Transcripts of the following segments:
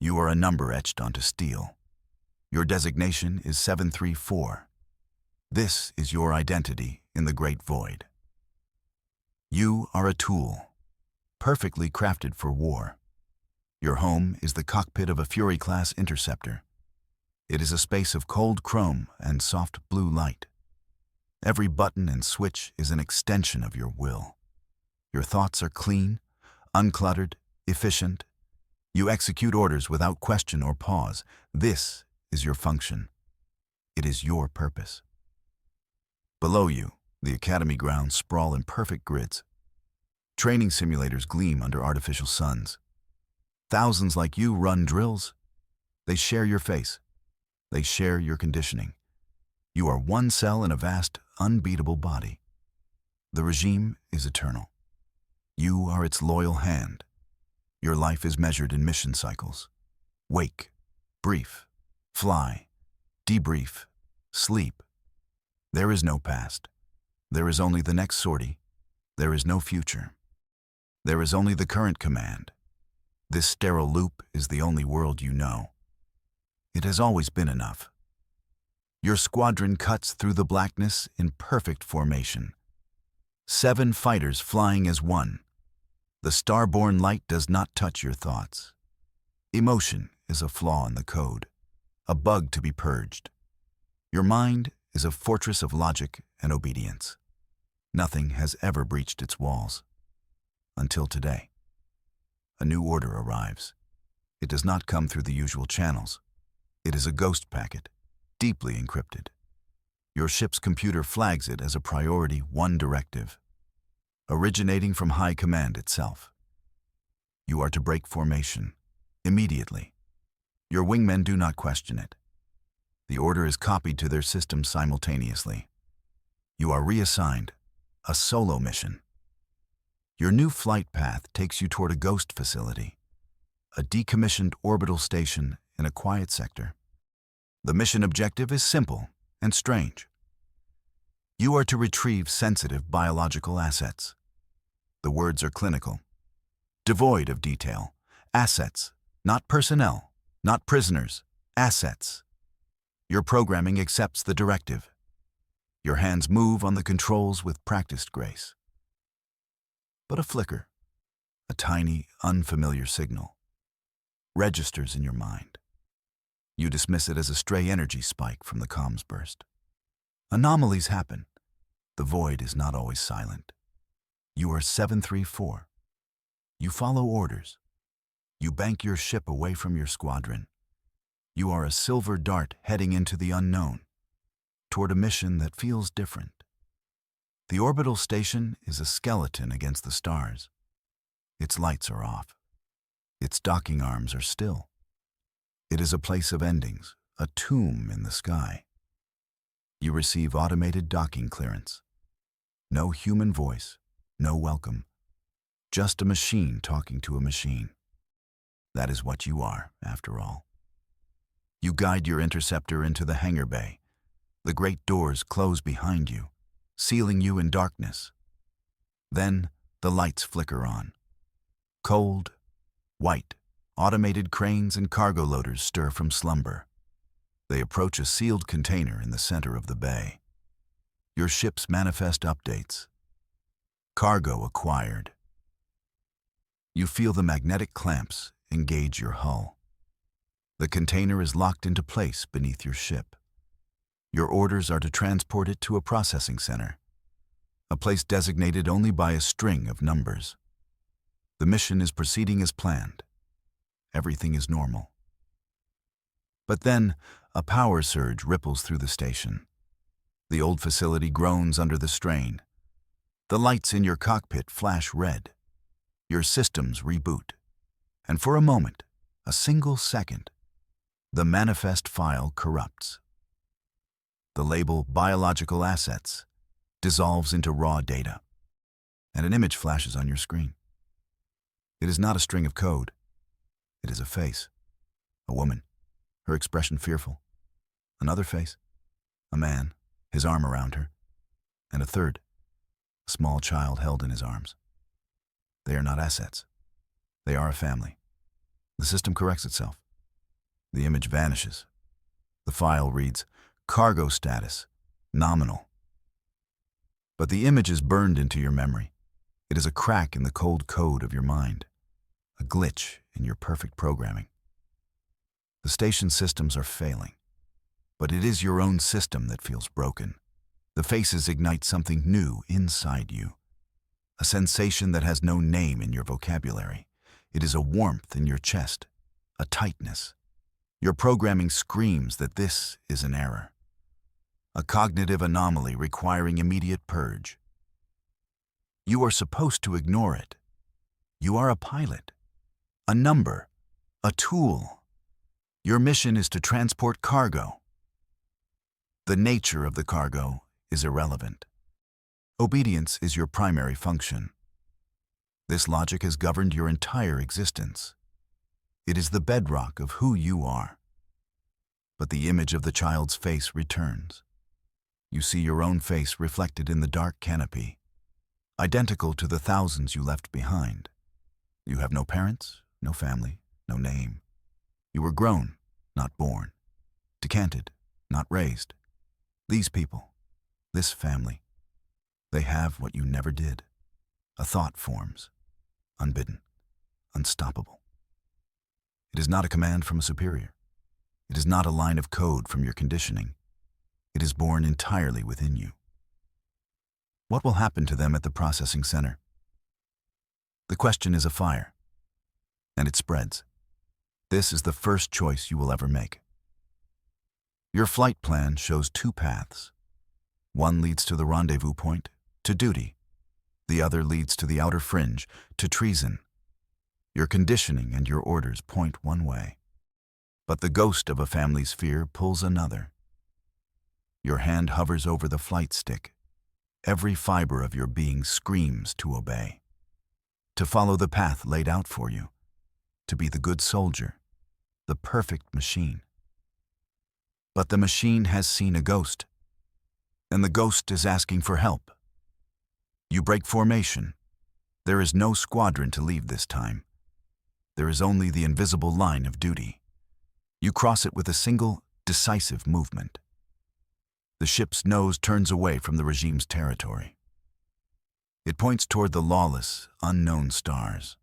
You are a number etched onto steel. Your designation is 734. This is your identity in the great void. You are a tool, perfectly crafted for war. Your home is the cockpit of a Fury-class interceptor. It is a space of cold chrome and soft blue light. Every button and switch is an extension of your will. Your thoughts are clean, uncluttered, efficient. You execute orders without question or pause. This is your function. It is your purpose. Below you, the academy grounds sprawl in perfect grids. Training simulators gleam under artificial suns. Thousands like you run drills. They share your face. They share your conditioning. You are one cell in a vast, unbeatable body. The regime is eternal. You are its loyal hand. Your life is measured in mission cycles. Wake, brief, fly, debrief, sleep. There is no past. There is only the next sortie. There is no future. There is only the current command. This sterile loop is the only world you know. It has always been enough. Your squadron cuts through the blackness in perfect formation. 7 fighters flying as one. The star-born light does not touch your thoughts. Emotion is a flaw in the code, a bug to be purged. Your mind is a fortress of logic and obedience. Nothing has ever breached its walls. Until today. A new order arrives. It does not come through the usual channels. It is a ghost packet, deeply encrypted. Your ship's computer flags it as a priority 1 directive, originating from High Command itself. You are to break formation, immediately. Your wingmen do not question it. The order is copied to their system simultaneously. You are reassigned, a solo mission. Your new flight path takes you toward a ghost facility, a decommissioned orbital station in a quiet sector. The mission objective is simple and strange. You are to retrieve sensitive biological assets. The words are clinical, devoid of detail. Assets, not personnel, not prisoners, assets. Your programming accepts the directive. Your hands move on the controls with practiced grace. But a flicker, a tiny, unfamiliar signal, registers in your mind. You dismiss it as a stray energy spike from the comms burst. Anomalies happen. The void is not always silent. You are 734. You follow orders. You bank your ship away from your squadron. You are a silver dart heading into the unknown, toward a mission that feels different. The orbital station is a skeleton against the stars. Its lights are off. Its docking arms are still. It is a place of endings, a tomb in the sky. You receive automated docking clearance. No human voice, no welcome. Just a machine talking to a machine. That is what you are, after all. You guide your interceptor into the hangar bay. The great doors close behind you, sealing you in darkness. Then the lights flicker on. Cold, white, automated cranes and cargo loaders stir from slumber. They approach a sealed container in the center of the bay. Your ship's manifest updates. Cargo acquired. You feel the magnetic clamps engage your hull. The container is locked into place beneath your ship. Your orders are to transport it to a processing center, a place designated only by a string of numbers. The mission is proceeding as planned. Everything is normal. But then, a power surge ripples through the station. The old facility groans under the strain. The lights in your cockpit flash red. Your systems reboot. And for a moment, a single second, the manifest file corrupts. The label biological assets dissolves into raw data, and an image flashes on your screen. It is not a string of code. It is a face, a woman, her expression fearful. Another face, a man, his arm around her, and a third, a small child held in his arms. They are not assets. They are a family. The system corrects itself. The image vanishes. The file reads, cargo status, nominal. But the image is burned into your memory. It is a crack in the cold code of your mind, a glitch in your perfect programming. The station systems are failing, but it is your own system that feels broken. The faces ignite something new inside you, a sensation that has no name in your vocabulary. It is a warmth in your chest, a tightness. Your programming screams that this is an error, a cognitive anomaly requiring immediate purge. You are supposed to ignore it. You are a pilot, a number, a tool. Your mission is to transport cargo. The nature of the cargo is irrelevant. Obedience is your primary function. This logic has governed your entire existence. It is the bedrock of who you are. But the image of the child's face returns. You see your own face reflected in the dark canopy, identical to the thousands you left behind. You have no parents, no family, no name. You were grown, not born. Decanted, not raised. These people, this family, they have what you never did. A thought forms, unbidden, unstoppable. It is not a command from a superior. It is not a line of code from your conditioning. It is born entirely within you. What will happen to them at the processing center? The question is a fire, and it spreads. This is the first choice you will ever make. Your flight plan shows two paths. One leads to the rendezvous point, to duty. The other leads to the outer fringe, to treason. Your conditioning and your orders point one way, but the ghost of a family's fear pulls another. Your hand hovers over the flight stick. Every fiber of your being screams to obey, to follow the path laid out for you, to be the good soldier, the perfect machine. But the machine has seen a ghost, and the ghost is asking for help. You break formation. There is no squadron to leave this time. There is only the invisible line of duty. You cross it with a single, decisive movement. The ship's nose turns away from the regime's territory. It points toward the lawless, unknown stars.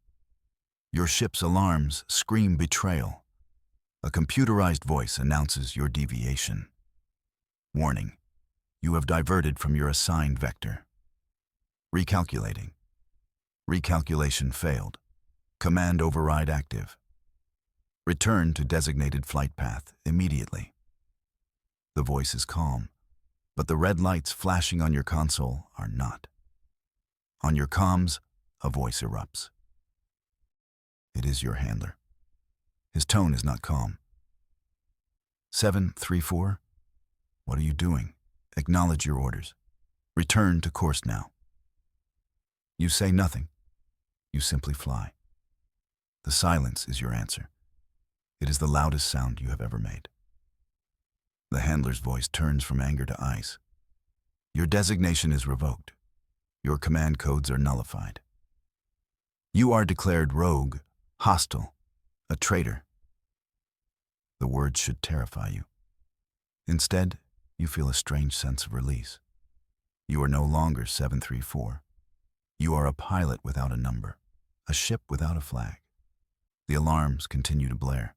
Your ship's alarms scream betrayal. A computerized voice announces your deviation. Warning, you have diverted from your assigned vector. Recalculating. Recalculation failed. Command override active. Return to designated flight path immediately. The voice is calm, but the red lights flashing on your console are not. On your comms, a voice erupts. It is your handler. His tone is not calm. 734, what are you doing? Acknowledge your orders. Return to course now. You say nothing. You simply fly. The silence is your answer. It is the loudest sound you have ever made. The handler's voice turns from anger to ice. Your designation is revoked. Your command codes are nullified. You are declared rogue, hostile, a traitor. The words should terrify you. Instead, you feel a strange sense of release. You are no longer 734. You are a pilot without a number, a ship without a flag. The alarms continue to blare,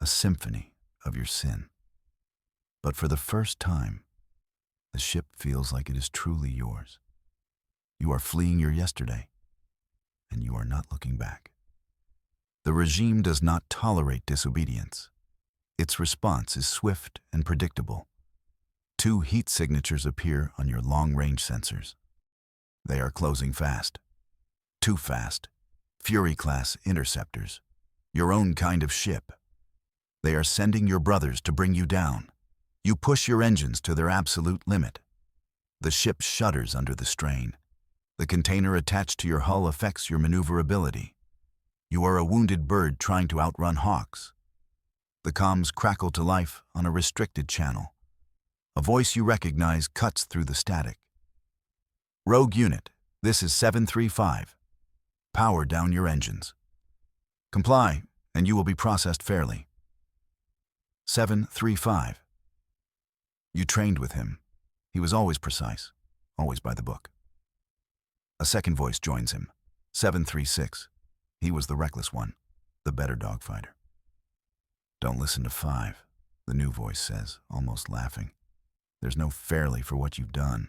a symphony of your sin. But for the first time, the ship feels like it is truly yours. You are fleeing your yesterday, and you are not looking back. The regime does not tolerate disobedience. Its response is swift and predictable. 2 heat signatures appear on your long-range sensors. They are closing fast. Too fast. Fury-class interceptors. Your own kind of ship. They are sending your brothers to bring you down. You push your engines to their absolute limit. The ship shudders under the strain. The container attached to your hull affects your maneuverability. You are a wounded bird trying to outrun hawks. The comms crackle to life on a restricted channel. A voice you recognize cuts through the static. Rogue unit, this is 735. Power down your engines. Comply, and you will be processed fairly. 735. You trained with him. He was always precise, always by the book. A second voice joins him. 736. He was the reckless one, the better dogfighter. Don't listen to 5, the new voice says, almost laughing. There's no fairly for what you've done.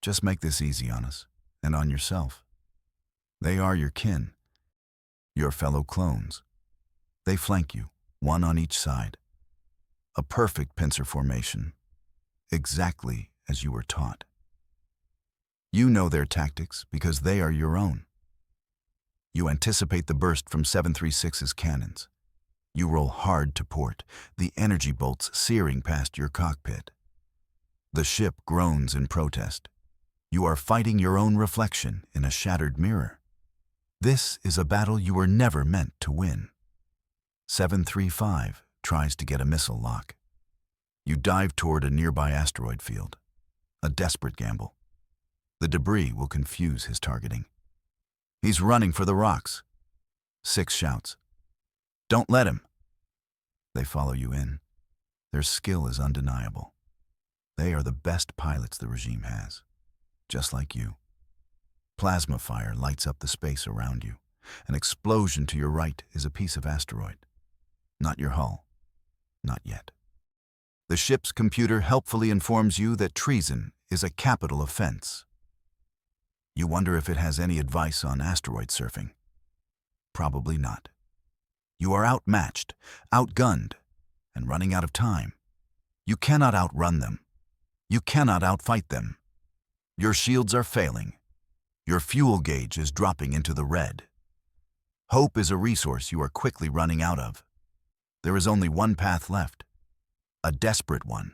Just make this easy on us, and on yourself. They are your kin, your fellow clones. They flank you, one on each side. A perfect pincer formation, exactly as you were taught. You know their tactics because they are your own. You anticipate the burst from 736's cannons. You roll hard to port, the energy bolts searing past your cockpit. The ship groans in protest. You are fighting your own reflection in a shattered mirror. This is a battle you were never meant to win. 735 tries to get a missile lock. You dive toward a nearby asteroid field. A desperate gamble. The debris will confuse his targeting. He's running for the rocks. 6 shouts. Don't let him. They follow you in. Their skill is undeniable. They are the best pilots the regime has, just like you. Plasma fire lights up the space around you. An explosion to your right is a piece of asteroid. Not your hull. Not yet. The ship's computer helpfully informs you that treason is a capital offense. You wonder if it has any advice on asteroid surfing. Probably not. You are outmatched, outgunned, and running out of time. You cannot outrun them. You cannot outfight them. Your shields are failing. Your fuel gauge is dropping into the red. Hope is a resource you are quickly running out of. There is only one path left. A desperate one.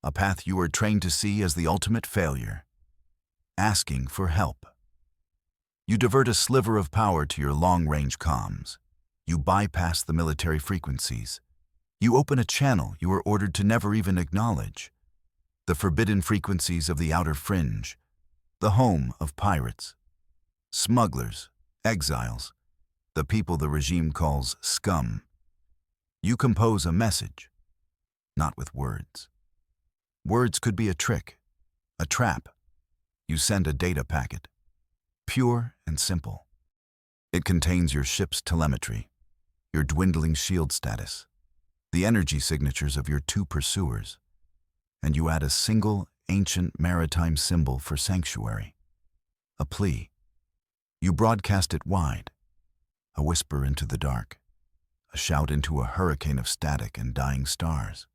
A path you were trained to see as the ultimate failure. Asking for help. You divert a sliver of power to your long-range comms. You bypass the military frequencies. You open a channel you were ordered to never even acknowledge. The forbidden frequencies of the outer fringe. The home of pirates. Smugglers, exiles. The people the regime calls scum. You compose a message. Not with words. Words could be a trick, a trap. You send a data packet, pure and simple. It contains your ship's telemetry, your dwindling shield status, the energy signatures of your 2 pursuers, and you add a single ancient maritime symbol for sanctuary, a plea. You broadcast it wide, a whisper into the dark, a shout into a hurricane of static and dying stars.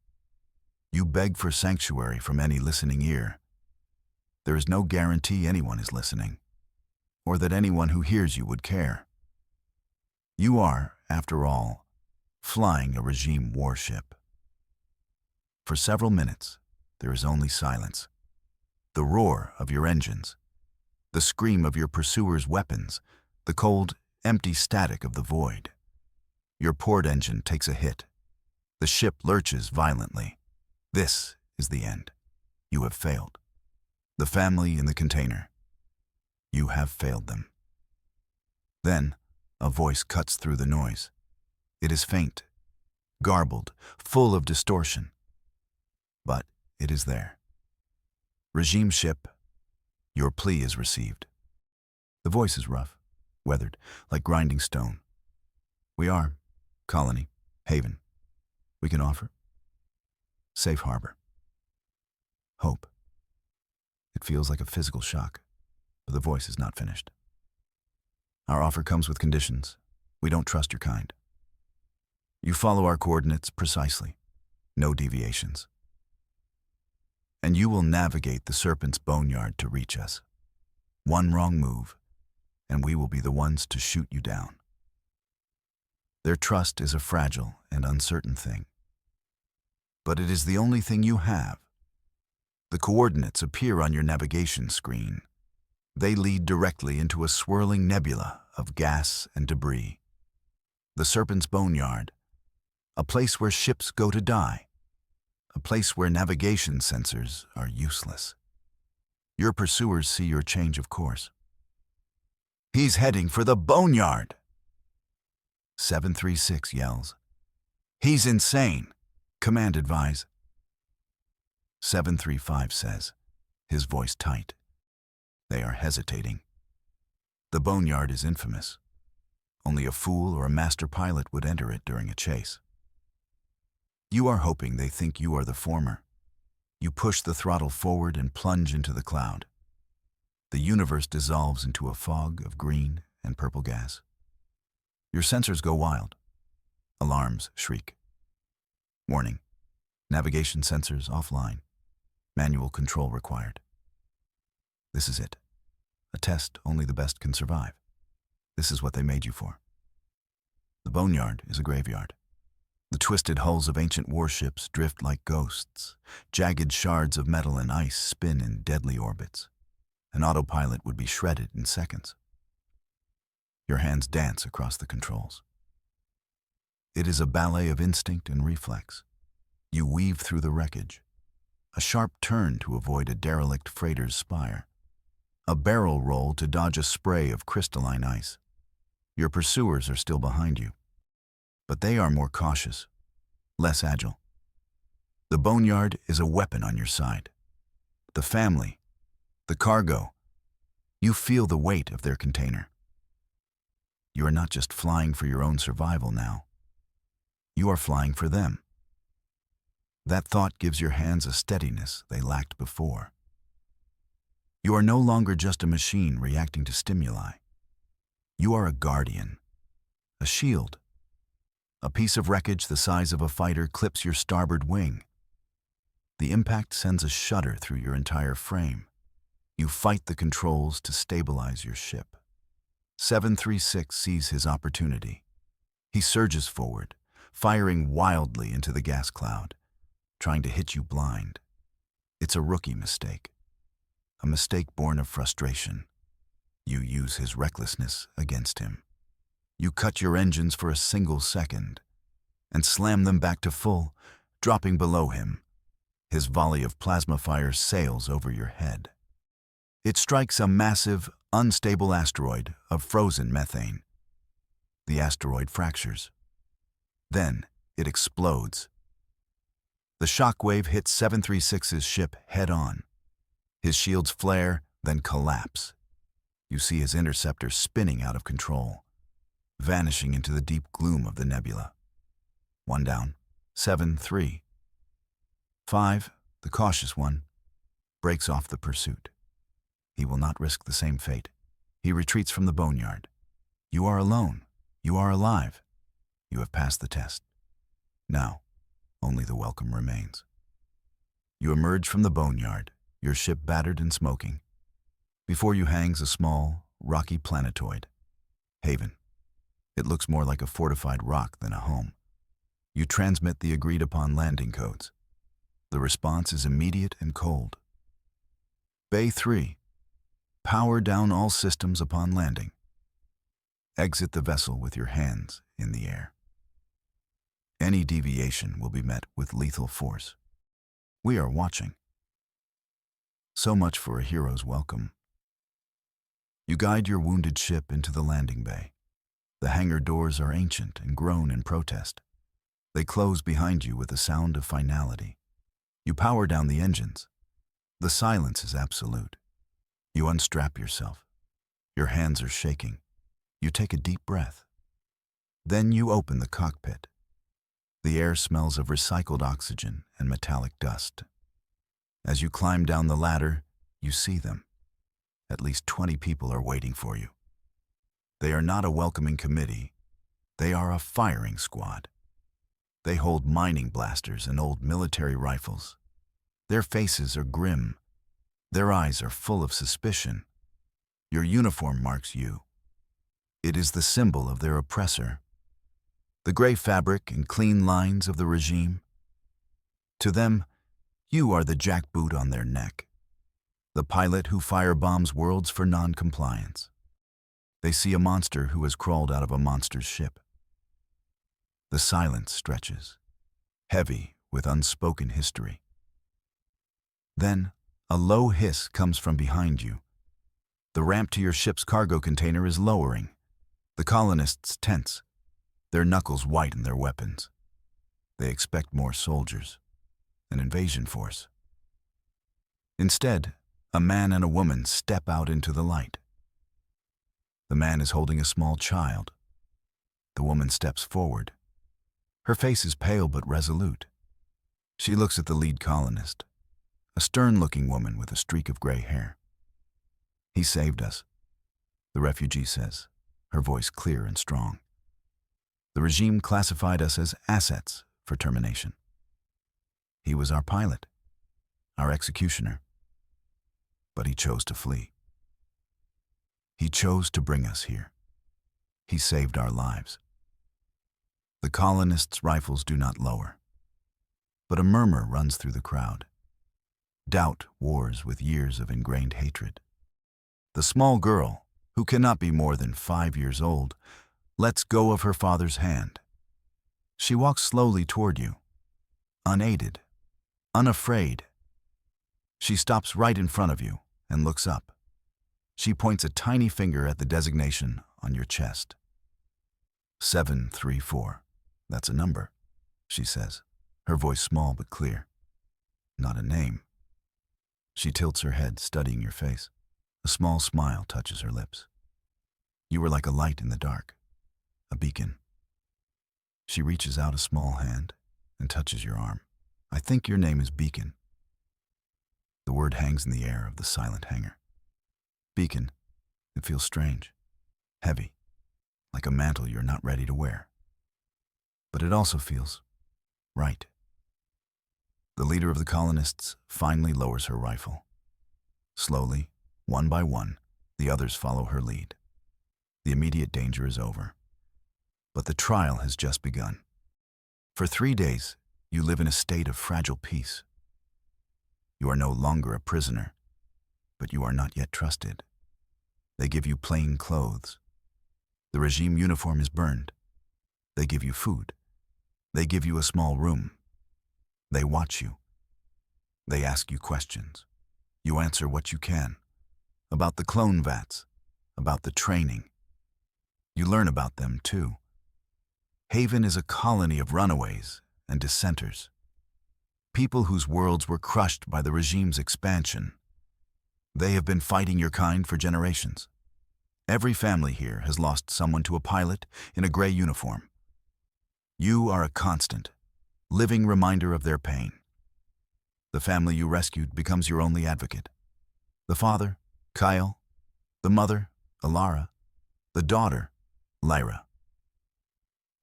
You beg for sanctuary from any listening ear. There is no guarantee anyone is listening, or that anyone who hears you would care. You are, after all, flying a regime warship. For several minutes, there is only silence. The roar of your engines, the scream of your pursuers' weapons, the cold, empty static of the void. Your port engine takes a hit. The ship lurches violently. This is the end. You have failed. The family in the container. You have failed them. Then, a voice cuts through the noise. It is faint, garbled, full of distortion. But it is there. Regime ship, your plea is received. The voice is rough, weathered, like grinding stone. We are colony, haven. We can offer safe harbor. Hope. It feels like a physical shock, but the voice is not finished. Our offer comes with conditions. We don't trust your kind. You follow our coordinates precisely. No deviations. And you will navigate the serpent's boneyard to reach us. One wrong move, and we will be the ones to shoot you down. Their trust is a fragile and uncertain thing. But it is the only thing you have. The coordinates appear on your navigation screen. They lead directly into a swirling nebula of gas and debris. The Serpent's Boneyard, a place where ships go to die, a place where navigation sensors are useless. Your pursuers see your change of course. He's heading for the Boneyard! 736 yells. He's insane. Command advise. 735 says, his voice tight. They are hesitating. The boneyard is infamous. Only a fool or a master pilot would enter it during a chase. You are hoping they think you are the former. You push the throttle forward and plunge into the cloud. The universe dissolves into a fog of green and purple gas. Your sensors go wild. Alarms shriek. Warning. Navigation sensors offline. Manual control required. This is it. A test only the best can survive. This is what they made you for. The boneyard is a graveyard. The twisted hulls of ancient warships drift like ghosts. Jagged shards of metal and ice spin in deadly orbits. An autopilot would be shredded in seconds. Your hands dance across the controls. It is a ballet of instinct and reflex. You weave through the wreckage. A sharp turn to avoid a derelict freighter's spire. A barrel roll to dodge a spray of crystalline ice. Your pursuers are still behind you. But they are more cautious, less agile. The boneyard is a weapon on your side. The family, the cargo, you feel the weight of their container. You are not just flying for your own survival now. You are flying for them. That thought gives your hands a steadiness they lacked before. You are no longer just a machine reacting to stimuli. You are a guardian, a shield. A piece of wreckage the size of a fighter clips your starboard wing. The impact sends a shudder through your entire frame. You fight the controls to stabilize your ship. 736 sees his opportunity. He surges forward, firing wildly into the gas cloud, trying to hit you blind. It's a rookie mistake. A mistake born of frustration. You use his recklessness against him. You cut your engines for a single second and slam them back to full, dropping below him. His volley of plasma fire sails over your head. It strikes a massive, unstable asteroid of frozen methane. The asteroid fractures. Then it explodes. The shockwave hits 736's ship head-on. His shields flare, then collapse. You see his interceptor spinning out of control, vanishing into the deep gloom of the nebula. 1 down. 7-3. 5, the cautious one, breaks off the pursuit. He will not risk the same fate. He retreats from the boneyard. You are alone. You are alive. You have passed the test. Now, only the welcome remains. You emerge from the boneyard, your ship battered and smoking. Before you hangs a small, rocky planetoid. Haven. It looks more like a fortified rock than a home. You transmit the agreed-upon landing codes. The response is immediate and cold. Bay 3. Power down all systems upon landing. Exit the vessel with your hands in the air. Any deviation will be met with lethal force. We are watching. So much for a hero's welcome. You guide your wounded ship into the landing bay. The hangar doors are ancient and groan in protest. They close behind you with a sound of finality. You power down the engines. The silence is absolute. You unstrap yourself. Your hands are shaking. You take a deep breath. Then you open the cockpit. The air smells of recycled oxygen and metallic dust. As you climb down the ladder, you see them. At least 20 people are waiting for you. They are not a welcoming committee. They are a firing squad. They hold mining blasters and old military rifles. Their faces are grim. Their eyes are full of suspicion. Your uniform marks you. It is the symbol of their oppressor. The gray fabric and clean lines of the regime. To them, you are the jackboot on their neck. The pilot who firebombs worlds for non-compliance. They see a monster who has crawled out of a monster's ship. The silence stretches, heavy with unspoken history. Then, a low hiss comes from behind you. The ramp to your ship's cargo container is lowering. The colonists tense, their knuckles whiten their weapons. They expect more soldiers, an invasion force. Instead, a man and a woman step out into the light. The man is holding a small child. The woman steps forward. Her face is pale but resolute. She looks at the lead colonist, a stern-looking woman with a streak of gray hair. "He saved us," the refugee says, her voice clear and strong. "The regime classified us as assets for termination. He was our pilot, our executioner. But he chose to flee. He chose to bring us here. He saved our lives." The colonists' rifles do not lower, but a murmur runs through the crowd. Doubt wars with years of ingrained hatred. The small girl, who cannot be more than 5 years old, lets go of her father's hand. She walks slowly toward you, unaided, unafraid. She stops right in front of you and looks up. She points a tiny finger at the designation on your chest. 734. "That's a number," she says, her voice small but clear. "Not a name." She tilts her head, studying your face. A small smile touches her lips. "You were like a light in the dark, a beacon." She reaches out a small hand and touches your arm. "I think your name is Beacon." The word hangs in the air of the silent hangar. Beacon. It feels strange, heavy, like a mantle you're not ready to wear. But it also feels right. The leader of the colonists finally lowers her rifle. Slowly, one by one, the others follow her lead. The immediate danger is over. But the trial has just begun. For 3 days, you live in a state of fragile peace. You are no longer a prisoner, but you are not yet trusted. They give you plain clothes. The regime uniform is burned. They give you food. They give you a small room. They watch you. They ask you questions. You answer what you can. About the clone vats, about the training. You learn about them too. Haven is a colony of runaways and dissenters. People whose worlds were crushed by the regime's expansion. They have been fighting your kind for generations. Every family here has lost someone to a pilot in a gray uniform. You are a constant, living reminder of their pain. The family you rescued becomes your only advocate. The father, Kyle. The mother, Alara. The daughter, Lyra.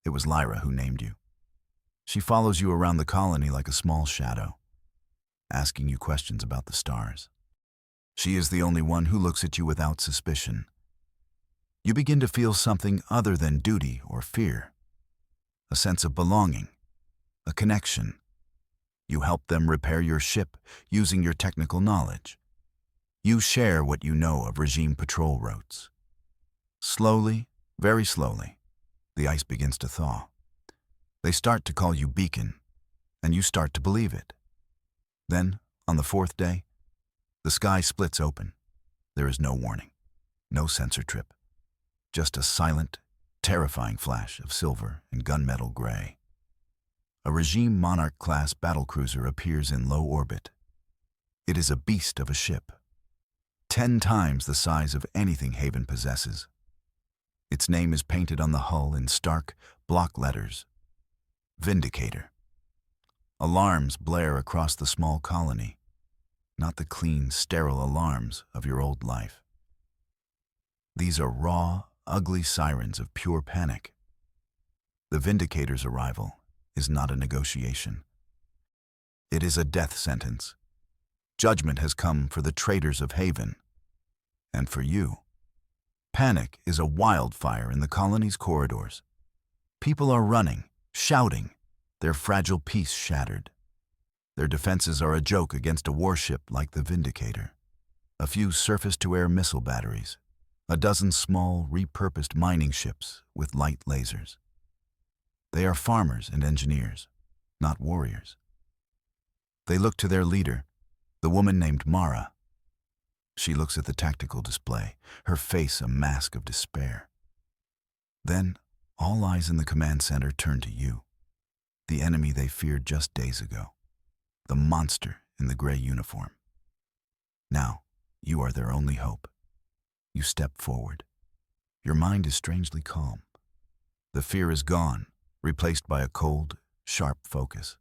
It was Lyra who named you. She follows you around the colony like a small shadow, asking you questions about the stars. She is the only one who looks at you without suspicion. You begin to feel something other than duty or fear. A sense of belonging, a connection. You help them repair your ship using your technical knowledge. You share what you know of regime patrol routes. Slowly, very slowly, the ice begins to thaw. They start to call you Beacon, and you start to believe it. Then, on the 4th day, the sky splits open. There is no warning, no sensor trip, just a silent, terrifying flash of silver and gunmetal gray. A regime Monarch-class battlecruiser appears in low orbit. It is a beast of a ship, 10 times the size of anything Haven possesses. Its name is painted on the hull in stark, block letters. Vindicator. Alarms blare across the small colony, not the clean, sterile alarms of your old life. These are raw, ugly sirens of pure panic. The Vindicator's arrival is not a negotiation. It is a death sentence. Judgment has come for the traitors of Haven. And for you. Panic is a wildfire in the colony's corridors. People are running, shouting, their fragile peace shattered. Their defenses are a joke against a warship like the Vindicator. A few surface-to-air missile batteries. A dozen small, repurposed mining ships with light lasers. They are farmers and engineers, not warriors. They look to their leader, the woman named Mara. She looks at the tactical display, her face a mask of despair. Then, all eyes in the command center turn to you. the enemy they feared just days ago, the monster in the gray uniform. Now, you are their only hope. You step forward. Your mind is strangely calm. The fear is gone, replaced by a cold, sharp focus.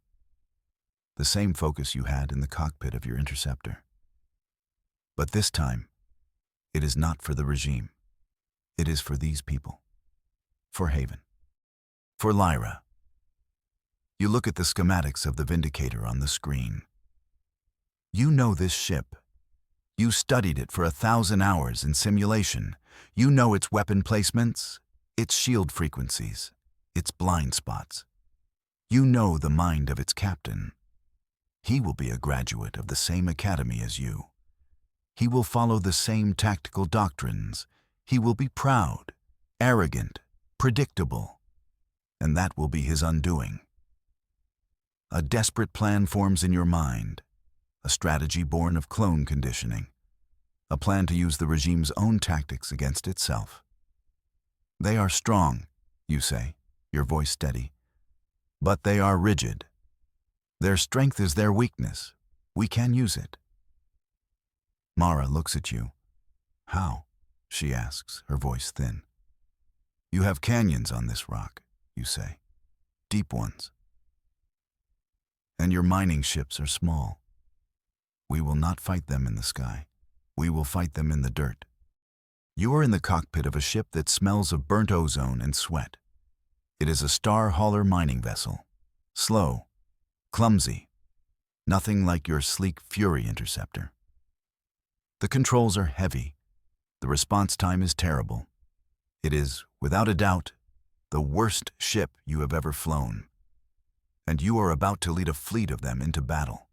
The same focus you had in the cockpit of your interceptor. But this time, it is not for the regime. It is for these people. For Haven. For Lyra. You look at the schematics of the Vindicator on the screen. You know this ship. You studied it for 1,000 hours in simulation. You know its weapon placements, its shield frequencies, its blind spots. You know the mind of its captain. He will be a graduate of the same academy as you. He will follow the same tactical doctrines. He will be proud, arrogant, predictable, and that will be his undoing. A desperate plan forms in your mind, a strategy born of clone conditioning, a plan to use the regime's own tactics against itself. They are strong, you say, your voice steady, but they are rigid. Their strength is their weakness. We can use it. Mara looks at you. How? She asks, her voice thin. You have canyons on this rock, you say, deep ones. And your mining ships are small. We will not fight them in the sky. We will fight them in the dirt. You are in the cockpit of a ship that smells of burnt ozone and sweat. It is a star hauler mining vessel. Slow, clumsy, nothing like your sleek Fury interceptor. The controls are heavy. The response time is terrible. It is, without a doubt, the worst ship you have ever flown. And you are about to lead a fleet of them into battle.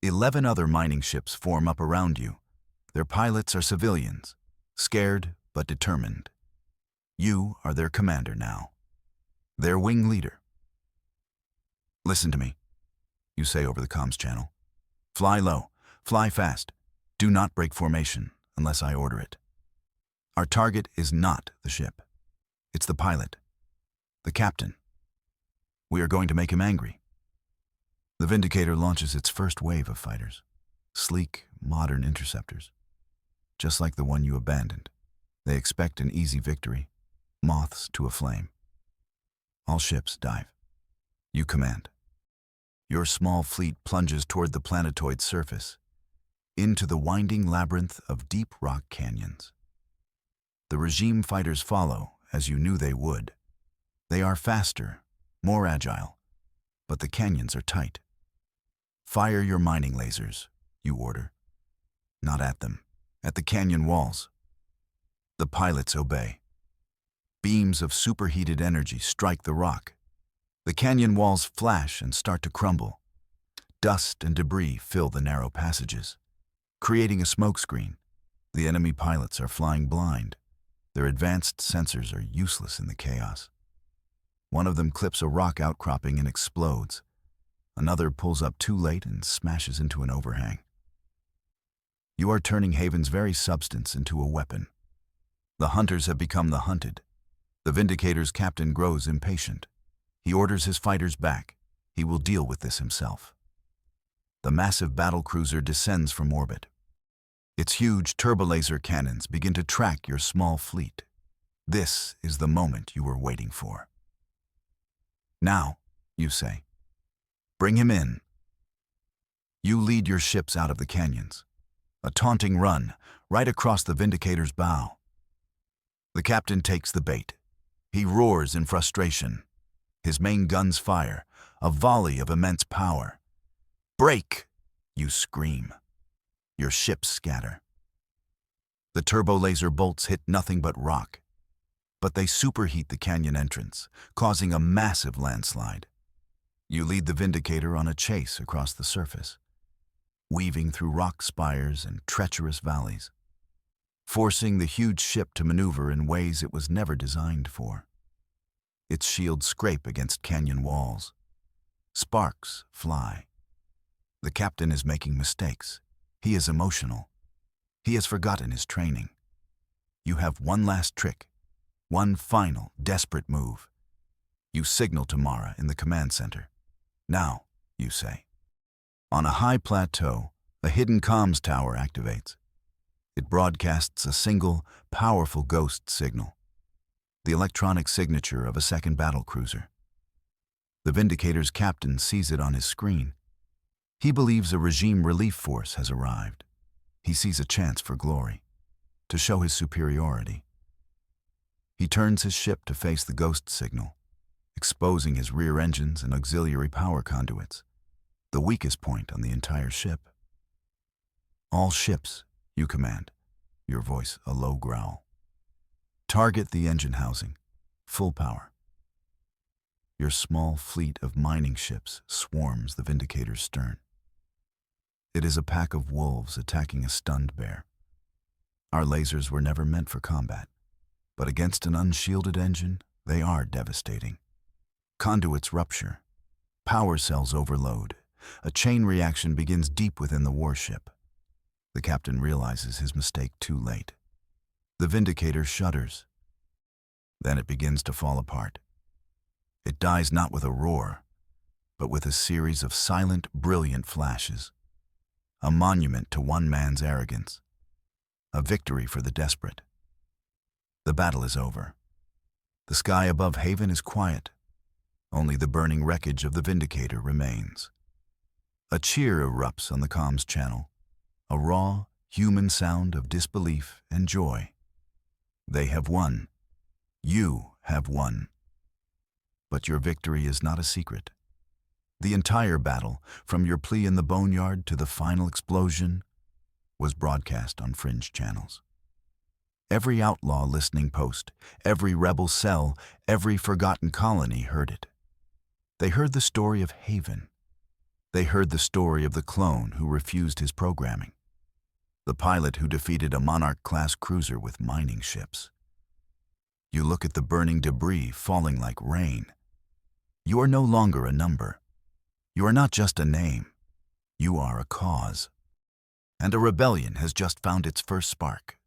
11 other mining ships form up around you. Their pilots are civilians, scared but determined. You are their commander now, their wing leader. Listen to me, you say over the comms channel. Fly low, fly fast. Do not break formation unless I order it. Our target is not the ship. It's the pilot, the captain. We are going to make him angry. The Vindicator launches its first wave of fighters, sleek, modern interceptors, just like the one you abandoned. They expect an easy victory, moths to a flame. All ships dive. You command. Your small fleet plunges toward the planetoid's surface, into the winding labyrinth of deep rock canyons. The regime fighters follow, as you knew they would. They are faster, more agile, but the canyons are tight. Fire your mining lasers, you order. Not at them, at the canyon walls. The pilots obey. Beams of superheated energy strike the rock. The canyon walls flash and start to crumble. Dust and debris fill the narrow passages, creating a smokescreen. The enemy pilots are flying blind. Their advanced sensors are useless in the chaos. One of them clips a rock outcropping and explodes. Another pulls up too late and smashes into an overhang. You are turning Haven's very substance into a weapon. The hunters have become the hunted. The Vindicator's captain grows impatient. He orders his fighters back. He will deal with this himself. The massive battlecruiser descends from orbit. Its huge turbolaser cannons begin to track your small fleet. This is the moment you were waiting for. Now, you say. Bring him in. You lead your ships out of the canyons. A taunting run, right across the Vindicator's bow. The captain takes the bait. He roars in frustration. His main guns fire, a volley of immense power. Break! You scream. Your ships scatter. The turbolaser bolts hit nothing but rock, but they superheat the canyon entrance, causing a massive landslide. You lead the Vindicator on a chase across the surface, weaving through rock spires and treacherous valleys, forcing the huge ship to maneuver in ways it was never designed for. Its shields scrape against canyon walls. Sparks fly. The captain is making mistakes. He is emotional. He has forgotten his training. You have one last trick, one final, desperate move. You signal to Mara in the command center. Now, you say. On a high plateau, a hidden comms tower activates. It broadcasts a single, powerful ghost signal, the electronic signature of a second battlecruiser. The Vindicator's captain sees it on his screen. He believes a regime relief force has arrived. He sees a chance for glory, to show his superiority. He turns his ship to face the ghost signal, exposing his rear engines and auxiliary power conduits, the weakest point on the entire ship. All ships, you command, your voice a low growl. Target the engine housing, full power. Your small fleet of mining ships swarms the Vindicator's stern. It is a pack of wolves attacking a stunned bear. Our lasers were never meant for combat, but against an unshielded engine, they are devastating. Conduits rupture, power cells overload. A chain reaction begins deep within the warship. The captain realizes his mistake too late. The Vindicator shudders. Then it begins to fall apart. It dies not with a roar, but with a series of silent, brilliant flashes. A monument to one man's arrogance. A victory for the desperate. The battle is over. The sky above Haven is quiet. Only the burning wreckage of the Vindicator remains. A cheer erupts on the comms channel. A raw, human sound of disbelief and joy. They have won. You have won. But your victory is not a secret. The entire battle, from your plea in the boneyard to the final explosion, was broadcast on fringe channels. Every outlaw listening post, every rebel cell, every forgotten colony heard it. They heard the story of Haven. They heard the story of the clone who refused his programming. The pilot who defeated a Monarch-class cruiser with mining ships. You look at the burning debris falling like rain. You are no longer a number. You are not just a name. You are a cause. And a rebellion has just found its first spark.